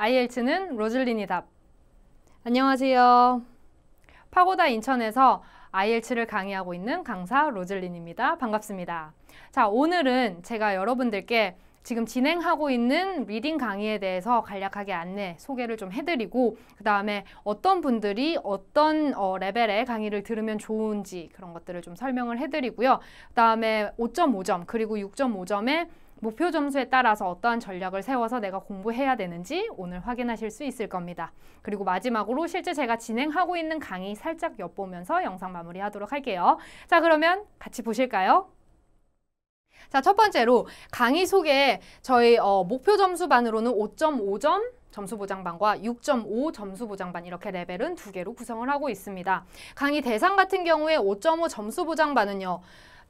IELTS는 로즐린이 답. 안녕하세요. 파고다 인천에서 IELTS를 강의하고 있는 강사 로즐린입니다. 반갑습니다. 자, 오늘은 제가 여러분들께 지금 진행하고 있는 리딩 강의에 대해서 간략하게 안내, 소개를 좀 해드리고 그 다음에 어떤 분들이 어떤 레벨의 강의를 들으면 좋은지 그런 것들을 좀 설명을 해드리고요. 그 다음에 5.5점 그리고 6.5점의 목표 점수에 따라서 어떠한 전략을 세워서 내가 공부해야 되는지 오늘 확인하실 수 있을 겁니다. 그리고 마지막으로 실제 제가 진행하고 있는 강의 살짝 엿보면서 영상 마무리하도록 할게요. 자, 그러면 같이 보실까요? 자, 첫 번째로 강의 소개 저희 목표 점수반으로는 5.5점 점수 보장반과 6.5 점수 보장반 이렇게 레벨은 두 개로 구성을 하고 있습니다. 강의 대상 같은 경우에 5.5 점수 보장반은요.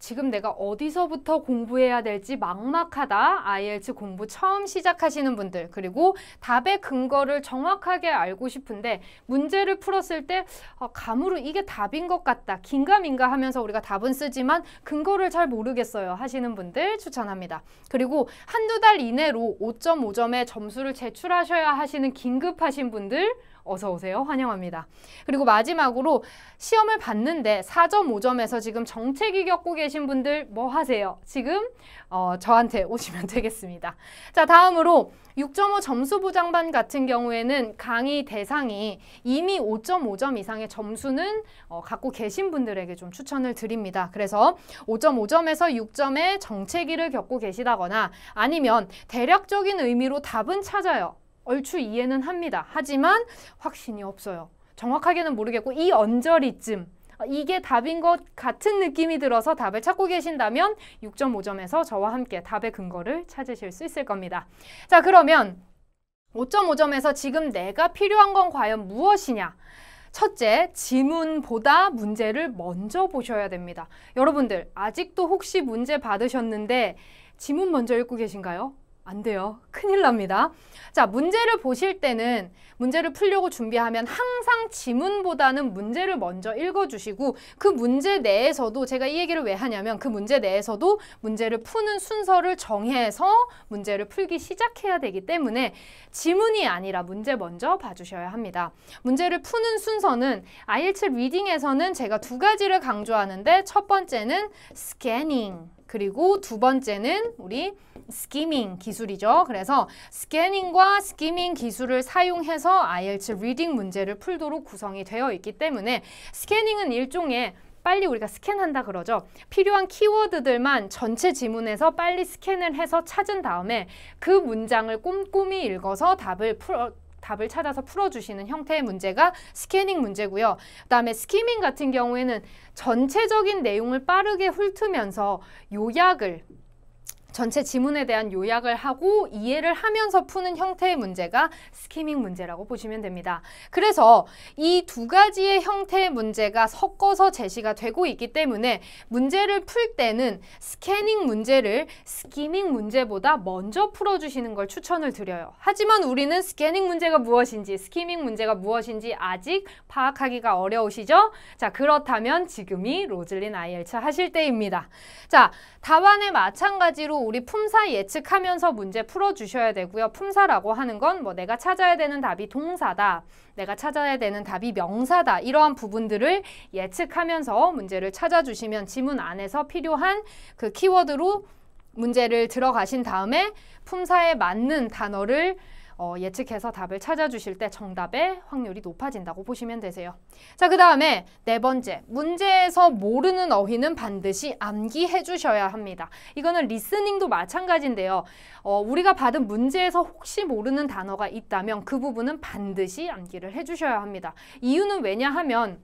지금 내가 어디서부터 공부해야 될지 막막하다. IELTS 공부 처음 시작하시는 분들 그리고 답의 근거를 정확하게 알고 싶은데 문제를 풀었을 때 감으로 이게 답인 것 같다. 긴가민가 하면서 우리가 답은 쓰지만 근거를 잘 모르겠어요 하시는 분들 추천합니다. 그리고 한두 달 이내로 5.5점의 점수를 제출하셔야 하시는 긴급하신 분들 어서 오세요. 환영합니다. 그리고 마지막으로 시험을 봤는데 4.5점에서 지금 정체기 겪고 계신 분들 뭐 하세요? 지금 저한테 오시면 되겠습니다. 자, 다음으로 6.5 점수 보장반 같은 경우에는 강의 대상이 이미 5.5점 이상의 점수는 갖고 계신 분들에게 좀 추천을 드립니다. 그래서 5.5점에서 6점의 정체기를 겪고 계시다거나 아니면 대략적인 의미로 답은 찾아요. 얼추 이해는 합니다. 하지만 확신이 없어요. 정확하게는 모르겠고 이 언저리쯤 이게 답인 것 같은 느낌이 들어서 답을 찾고 계신다면 6.5점에서 저와 함께 답의 근거를 찾으실 수 있을 겁니다. 자, 그러면 5.5점에서 지금 내가 필요한 건 과연 무엇이냐? 첫째, 지문보다 문제를 먼저 보셔야 됩니다. 여러분들 아직도 혹시 문제 받으셨는데 지문 먼저 읽고 계신가요? 안 돼요. 큰일 납니다. 자, 문제를 보실 때는 문제를 풀려고 준비하면 항상 지문보다는 문제를 먼저 읽어주시고 그 문제 내에서도 제가 이 얘기를 왜 하냐면 그 문제 내에서도 문제를 푸는 순서를 정해서 문제를 풀기 시작해야 되기 때문에 지문이 아니라 문제 먼저 봐주셔야 합니다. 문제를 푸는 순서는 IELTS 리딩에서는 제가 두 가지를 강조하는데 첫 번째는 스캐닝 그리고 두 번째는 우리 스키밍 기술이죠. 그래서 스캐닝과 스키밍 기술을 사용해서 IELTS 리딩 문제를 풀도록 구성이 되어 있기 때문에 스캐닝은 일종의 빨리 우리가 스캔한다 그러죠. 필요한 키워드들만 전체 지문에서 빨리 스캔을 해서 찾은 다음에 그 문장을 꼼꼼히 읽어서 답을 찾아서 풀어주시는 형태의 문제가 스캐닝 문제고요. 그 다음에 스키밍 같은 경우에는 전체적인 내용을 빠르게 훑으면서 요약을 전체 지문에 대한 요약을 하고 이해를 하면서 푸는 형태의 문제가 스키밍 문제라고 보시면 됩니다. 그래서 이 두 가지의 형태의 문제가 섞어서 제시가 되고 있기 때문에 문제를 풀 때는 스캐닝 문제를 스키밍 문제보다 먼저 풀어주시는 걸 추천을 드려요. 하지만 우리는 스캐닝 문제가 무엇인지 스키밍 문제가 무엇인지 아직 파악하기가 어려우시죠? 자, 그렇다면 지금이 로즐린 IELTS 하실 때입니다. 자, 답안에 마찬가지로 우리 품사 예측하면서 문제 풀어주셔야 되고요. 품사라고 하는 건 뭐 내가 찾아야 되는 답이 동사다, 내가 찾아야 되는 답이 명사다 이러한 부분들을 예측하면서 문제를 찾아주시면 지문 안에서 필요한 그 키워드로 문제를 들어가신 다음에 품사에 맞는 단어를 예측해서 답을 찾아주실 때 정답의 확률이 높아진다고 보시면 되세요. 자, 그 다음에 네 번째, 문제에서 모르는 어휘는 반드시 암기해 주셔야 합니다. 이거는 리스닝도 마찬가지인데요. 우리가 받은 문제에서 혹시 모르는 단어가 있다면 그 부분은 반드시 암기를 해 주셔야 합니다. 이유는 왜냐하면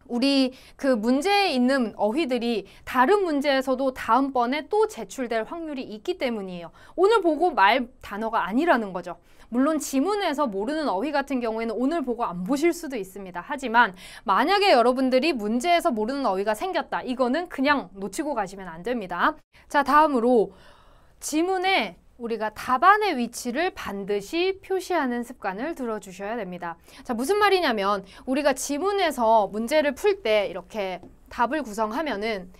우리 그 문제에 있는 어휘들이 다른 문제에서도 다음번에 또 제출될 확률이 있기 때문이에요. 오늘 보고 말 단어가 아니라는 거죠. 물론 지문에서 모르는 어휘 같은 경우에는 오늘 보고 안 보실 수도 있습니다. 하지만 만약에 여러분들이 문제에서 모르는 어휘가 생겼다. 이거는 그냥 놓치고 가시면 안 됩니다. 자, 다음으로 지문에 우리가 답안의 위치를 반드시 표시하는 습관을 들어주셔야 됩니다. 자, 무슨 말이냐면 우리가 지문에서 문제를 풀 때 이렇게 답을 구성하면은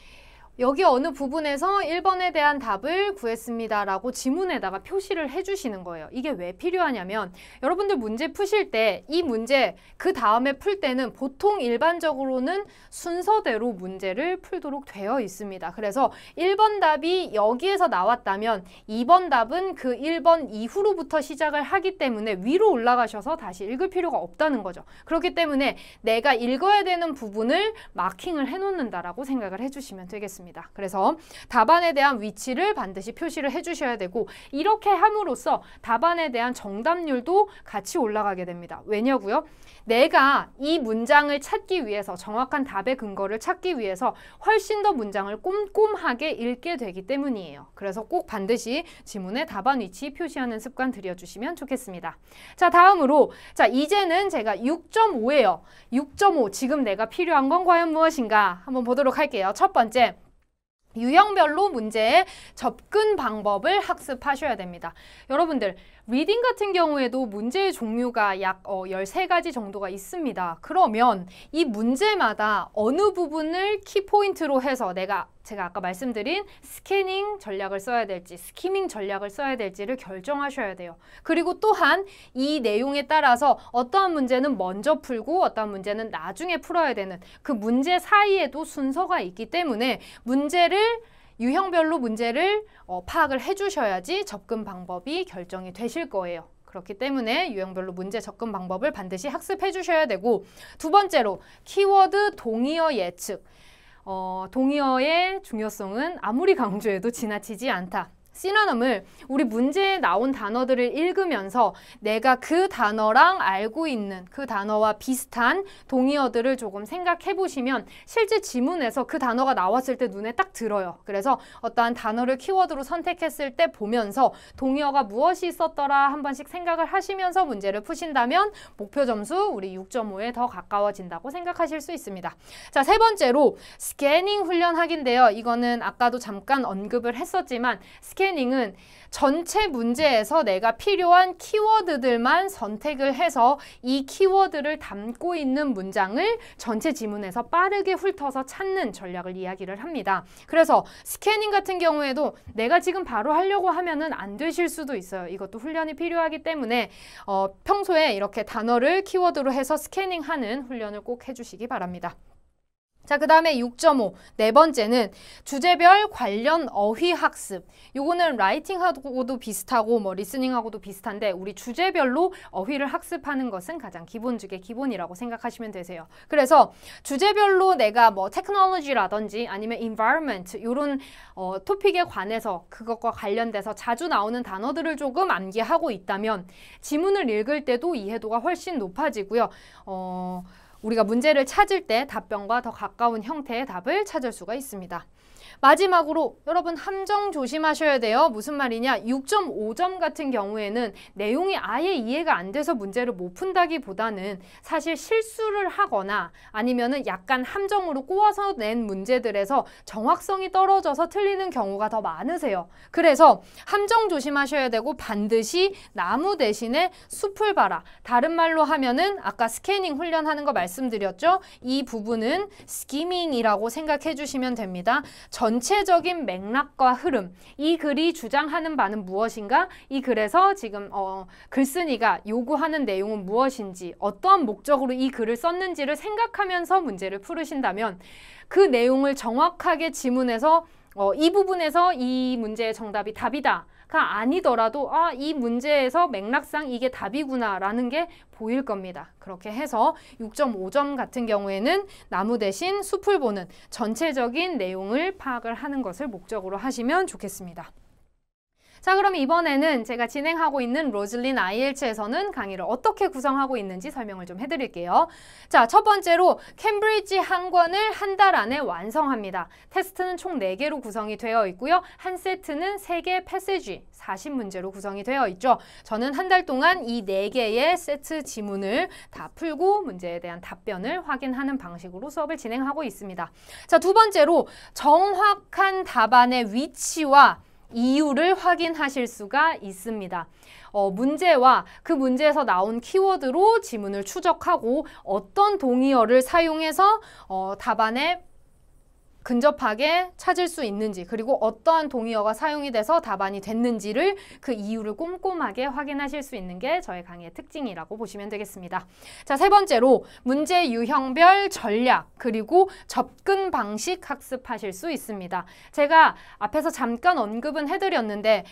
여기 어느 부분에서 1번에 대한 답을 구했습니다 라고 지문에다가 표시를 해주시는 거예요. 이게 왜 필요하냐면 여러분들 문제 푸실 때 이 문제 그 다음에 풀 때는 보통 일반적으로는 순서대로 문제를 풀도록 되어 있습니다. 그래서 1번 답이 여기에서 나왔다면 2번 답은 그 1번 이후로부터 시작을 하기 때문에 위로 올라가셔서 다시 읽을 필요가 없다는 거죠. 그렇기 때문에 내가 읽어야 되는 부분을 마킹을 해놓는다라고 생각을 해주시면 되겠습니다. 그래서 답안에 대한 위치를 반드시 표시를 해주셔야 되고 이렇게 함으로써 답안에 대한 정답률도 같이 올라가게 됩니다. 왜냐고요? 내가 이 문장을 찾기 위해서 정확한 답의 근거를 찾기 위해서 훨씬 더 문장을 꼼꼼하게 읽게 되기 때문이에요. 그래서 꼭 반드시 지문에 답안 위치 표시하는 습관 들여주시면 좋겠습니다. 자, 다음으로 자 이제는 제가 6.5예요. 6.5 지금 내가 필요한 건 과연 무엇인가 한번 보도록 할게요. 첫 번째, 유형별로 문제의 접근 방법을 학습하셔야 됩니다. 여러분들 리딩 같은 경우에도 문제의 종류가 약 13가지 정도가 있습니다. 그러면 이 문제마다 어느 부분을 키포인트로 해서 제가 아까 말씀드린 스캐닝 전략을 써야 될지 스키밍 전략을 써야 될지를 결정하셔야 돼요. 그리고 또한 이 내용에 따라서 어떠한 문제는 먼저 풀고 어떠한 문제는 나중에 풀어야 되는 그 문제 사이에도 순서가 있기 때문에 유형별로 문제를 파악을 해주셔야지 접근 방법이 결정이 되실 거예요. 그렇기 때문에 유형별로 문제 접근 방법을 반드시 학습해 주셔야 되고 두 번째로 키워드 동의어 예측. 동의어의 중요성은 아무리 강조해도 지나치지 않다. 시노님을 우리 문제에 나온 단어들을 읽으면서 내가 그 단어랑 알고 있는 그 단어와 비슷한 동의어들을 조금 생각해 보시면 실제 지문에서 그 단어가 나왔을 때 눈에 딱 들어요. 그래서 어떠한 단어를 키워드로 선택했을 때 보면서 동의어가 무엇이 있었더라 한 번씩 생각을 하시면서 문제를 푸신다면 목표 점수 우리 6.5에 더 가까워진다고 생각하실 수 있습니다. 자, 세 번째로 스캐닝 훈련하기인데요. 이거는 아까도 잠깐 언급을 했었지만 스캐닝은 전체 문제에서 내가 필요한 키워드들만 선택을 해서 이 키워드를 담고 있는 문장을 전체 지문에서 빠르게 훑어서 찾는 전략을 이야기를 합니다. 그래서 스캐닝 같은 경우에도 내가 지금 바로 하려고 하면은 안 되실 수도 있어요. 이것도 훈련이 필요하기 때문에 평소에 이렇게 단어를 키워드로 해서 스캐닝하는 훈련을 꼭 해주시기 바랍니다. 자, 그 다음에 6.5 네 번째는 주제별 관련 어휘 학습. 요거는 라이팅하고도 비슷하고 리스닝하고도 비슷한데 우리 주제별로 어휘를 학습하는 것은 가장 기본 중의 기본이라고 생각하시면 되세요. 그래서 주제별로 내가 테크놀로지라든지 아니면 environment 이런 토픽에 관해서 그것과 관련돼서 자주 나오는 단어들을 조금 암기하고 있다면 지문을 읽을 때도 이해도가 훨씬 높아지고요. 우리가 문제를 찾을 때 답변과 더 가까운 형태의 답을 찾을 수가 있습니다. 마지막으로 여러분 함정 조심하셔야 돼요. 무슨 말이냐? 6.5점 같은 경우에는 내용이 아예 이해가 안 돼서 문제를 못 푼다기보다는 사실 실수를 하거나 아니면은 약간 함정으로 꼬아서 낸 문제들에서 정확성이 떨어져서 틀리는 경우가 더 많으세요. 그래서 함정 조심하셔야 되고 반드시 나무 대신에 숲을 봐라. 다른 말로 하면은 아까 스캐닝 훈련하는 거 말씀드렸죠? 이 부분은 스키밍이라고 생각해 주시면 됩니다. 전체적인 맥락과 흐름, 이 글이 주장하는 바는 무엇인가? 이 글에서 지금 글쓴이가 요구하는 내용은 무엇인지, 어떠한 목적으로 이 글을 썼는지를 생각하면서 문제를 풀으신다면 그 내용을 정확하게 지문에서 이 부분에서 이 문제의 정답이 답이다. 가 아니더라도 이 문제에서 맥락상 이게 답이구나 라는 게 보일 겁니다. 그렇게 해서 6.5점 같은 경우에는 나무 대신 숲을 보는 전체적인 내용을 파악을 하는 것을 목적으로 하시면 좋겠습니다. 자, 그럼 이번에는 제가 진행하고 있는 로즐린 IELTS에서는 강의를 어떻게 구성하고 있는지 설명을 좀 해드릴게요. 자, 첫 번째로 캠브리지 한 권을 한 달 안에 완성합니다. 테스트는 총 4개로 구성이 되어 있고요. 한 세트는 3개 패시지, 40문제로 구성이 되어 있죠. 저는 한 달 동안 이 4개의 세트 지문을 다 풀고 문제에 대한 답변을 확인하는 방식으로 수업을 진행하고 있습니다. 자, 두 번째로 정확한 답안의 위치와 이유를 확인하실 수가 있습니다. 문제와 그 문제에서 나온 키워드로 지문을 추적하고 어떤 동의어를 사용해서 답안에 근접하게 찾을 수 있는지 그리고 어떠한 동의어가 사용이 돼서 답안이 됐는지를 그 이유를 꼼꼼하게 확인하실 수 있는 게 저의 강의의 특징이라고 보시면 되겠습니다. 자, 세 번째로 문제 유형별 전략 그리고 접근 방식 학습하실 수 있습니다. 제가 앞에서 잠깐 언급은 해드렸는데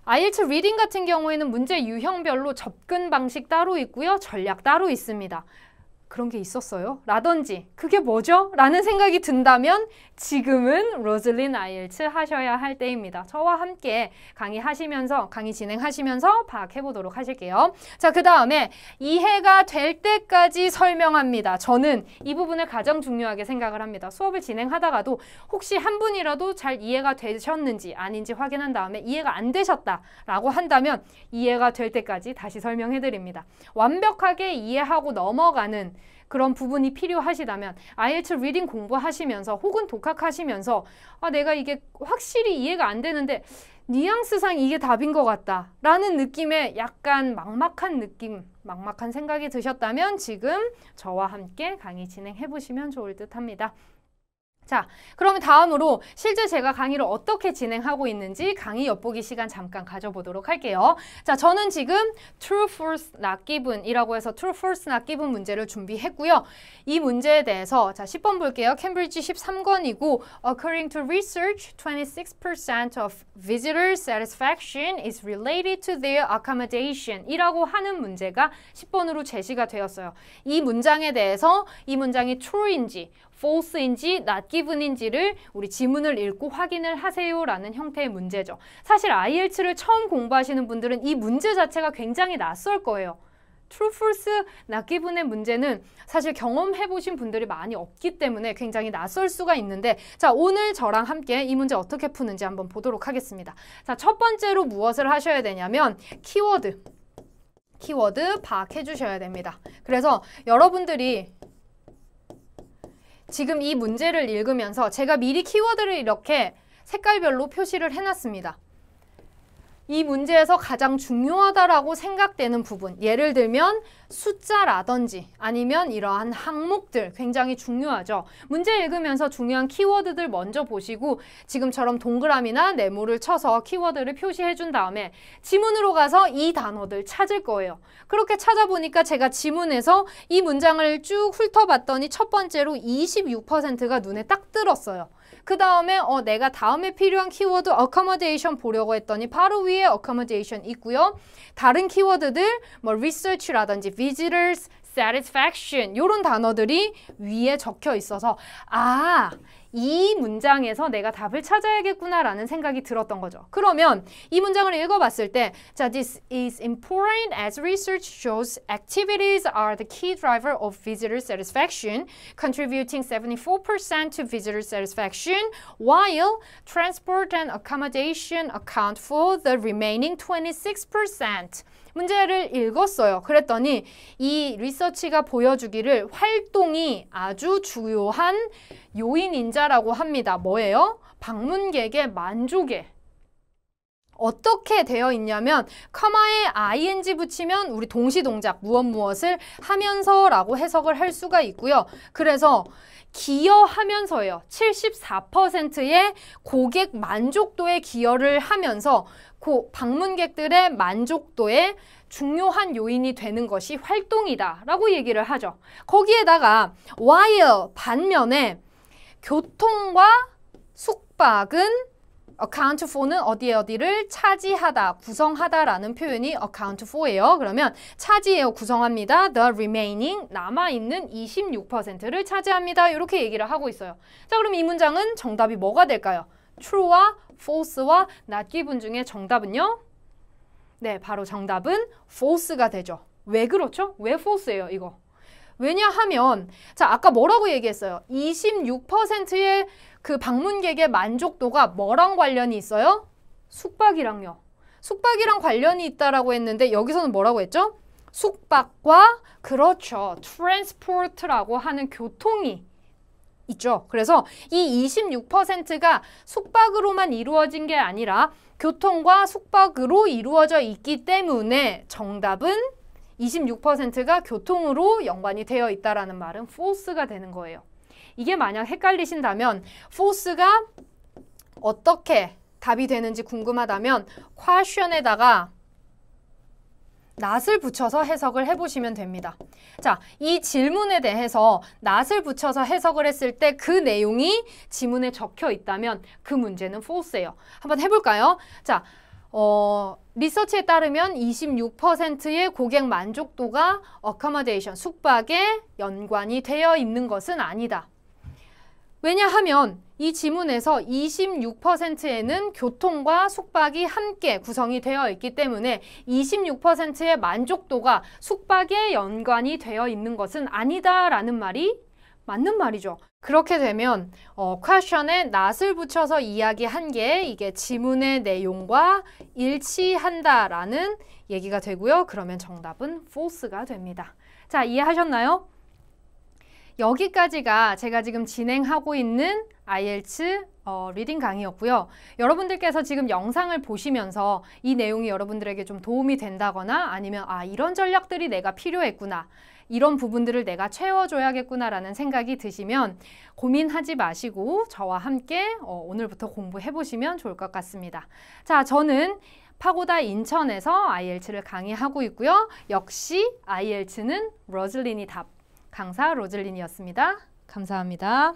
IELTS 리딩 같은 경우에는 문제 유형별로 접근 방식 따로 있고요. 전략 따로 있습니다. 그런 게 있었어요? 라든지 그게 뭐죠? 라는 생각이 든다면 지금은 로즐린 IELTS 하셔야 할 때입니다. 저와 함께 강의 진행하시면서 파악해 보도록 하실게요. 자, 그 다음에 이해가 될 때까지 설명합니다. 저는 이 부분을 가장 중요하게 생각을 합니다. 수업을 진행하다가도 혹시 한 분이라도 잘 이해가 되셨는지 아닌지 확인한 다음에 이해가 안 되셨다라고 한다면 이해가 될 때까지 다시 설명해 드립니다. 완벽하게 이해하고 넘어가는 그런 부분이 필요하시다면 IELTS 리딩 공부하시면서 혹은 독학하시면서 내가 이게 확실히 이해가 안 되는데 뉘앙스상 이게 답인 것 같다 라는 느낌의 약간 막막한 생각이 드셨다면 지금 저와 함께 강의 진행해 보시면 좋을 듯 합니다. 자, 그러면 다음으로 실제 제가 강의를 어떻게 진행하고 있는지 강의 엿보기 시간 잠깐 가져보도록 할게요. 자, 저는 지금 True, False, Not Given 이라고 해서 True, False, Not Given 문제를 준비했고요. 이 문제에 대해서 자 10번 볼게요. 캠브리지 13권이고 According to research, 26% of visitors' satisfaction is related to their accommodation 이라고 하는 문제가 10번으로 제시가 되었어요. 이 문장에 대해서 이 문장이 true인지 false인지 not given인지를 우리 지문을 읽고 확인을 하세요라는 형태의 문제죠. 사실 IELTS를 처음 공부하시는 분들은 이 문제 자체가 굉장히 낯설 거예요. True, False, Not Given의 문제는 사실 경험해보신 분들이 많이 없기 때문에 굉장히 낯설 수가 있는데 자, 오늘 저랑 함께 이 문제 어떻게 푸는지 한번 보도록 하겠습니다. 자, 첫 번째로 무엇을 하셔야 되냐면 키워드 파악해 주셔야 됩니다. 그래서 여러분들이 지금 이 문제를 읽으면서 제가 미리 키워드를 이렇게 색깔별로 표시를 해놨습니다. 이 문제에서 가장 중요하다라고 생각되는 부분, 예를 들면 숫자라든지 아니면 이러한 항목들 굉장히 중요하죠. 문제 읽으면서 중요한 키워드들 먼저 보시고 지금처럼 동그라미나 네모를 쳐서 키워드를 표시해 준 다음에 지문으로 가서 이 단어들 찾을 거예요. 그렇게 찾아보니까 제가 지문에서 이 문장을 쭉 훑어봤더니 첫 번째로 26%가 눈에 딱 들었어요. 그 다음에 내가 다음에 필요한 키워드 accommodation 보려고 했더니 바로 위에 accommodation 있고요. 다른 키워드들 뭐 research라든지 visitors, satisfaction 이런 단어들이 위에 적혀 있어서 이 문장에서 내가 답을 찾아야겠구나라는 생각이 들었던 거죠. 그러면 이 문장을 읽어봤을 때 자, this is important as research shows activities are the key driver of visitor satisfaction, contributing 74% to visitor satisfaction, while transport and accommodation account for the remaining 26%. 문제를 읽었어요. 그랬더니 이 리서치가 보여주기를 활동이 아주 중요한 요인인자라고 합니다. 뭐예요? 방문객의 만족에. 어떻게 되어 있냐면 커마에 ing 붙이면 우리 동시동작 무엇을 하면서라고 해석을 할 수가 있고요. 그래서 기여하면서예요. 74%의 고객 만족도에 기여를 하면서 방문객들의 만족도에 중요한 요인이 되는 것이 활동이다 라고 얘기를 하죠. 거기에다가 while 반면에 교통과 숙박은 account for는 어디를 차지하다, 구성하다라는 표현이 account for예요. 그러면 차지해요, 구성합니다. The remaining, 남아있는 26%를 차지합니다. 이렇게 얘기를 하고 있어요. 자, 그럼 이 문장은 정답이 뭐가 될까요? true와 false와 not given 중에 정답은요? 네, 바로 정답은 false가 되죠. 왜 그렇죠? 왜 false예요, 이거? 왜냐하면 자, 아까 뭐라고 얘기했어요? 26%의 그 방문객의 만족도가 뭐랑 관련이 있어요? 숙박이랑요. 숙박이랑 관련이 있다라고 했는데 여기서는 뭐라고 했죠? 숙박과 그렇죠. transport라고 하는 교통이 있죠. 그래서 이 26%가 숙박으로만 이루어진 게 아니라 교통과 숙박으로 이루어져 있기 때문에 정답은 26%가 교통으로 연관이 되어 있다라는 말은 false가 되는 거예요. 이게 만약 헷갈리신다면 force가 어떻게 답이 되는지 궁금하다면 question에다가 not을 붙여서 해석을 해보시면 됩니다. 자, 이 질문에 대해서 not을 붙여서 해석을 했을 때 그 내용이 지문에 적혀 있다면 그 문제는 false예요. 한번 해볼까요? 자, 리서치에 따르면 26%의 고객 만족도가 accommodation, 숙박에 연관이 되어 있는 것은 아니다. 왜냐하면 이 지문에서 26%에는 교통과 숙박이 함께 구성이 되어 있기 때문에 26%의 만족도가 숙박에 연관이 되어 있는 것은 아니다라는 말이 맞는 말이죠. 그렇게 되면 question에 not을 붙여서 이야기한 게 이게 지문의 내용과 일치한다라는 얘기가 되고요. 그러면 정답은 false가 됩니다. 자, 이해하셨나요? 여기까지가 제가 지금 진행하고 있는 IELTS 리딩 강의였고요. 여러분들께서 지금 영상을 보시면서 이 내용이 여러분들에게 좀 도움이 된다거나 아니면 이런 전략들이 내가 필요했구나. 이런 부분들을 내가 채워줘야겠구나라는 생각이 드시면 고민하지 마시고 저와 함께 오늘부터 공부해보시면 좋을 것 같습니다. 자, 저는 파고다 인천에서 IELTS를 강의하고 있고요. 역시 IELTS는 로즐린이 답. 강사 로즐린이었습니다. 감사합니다.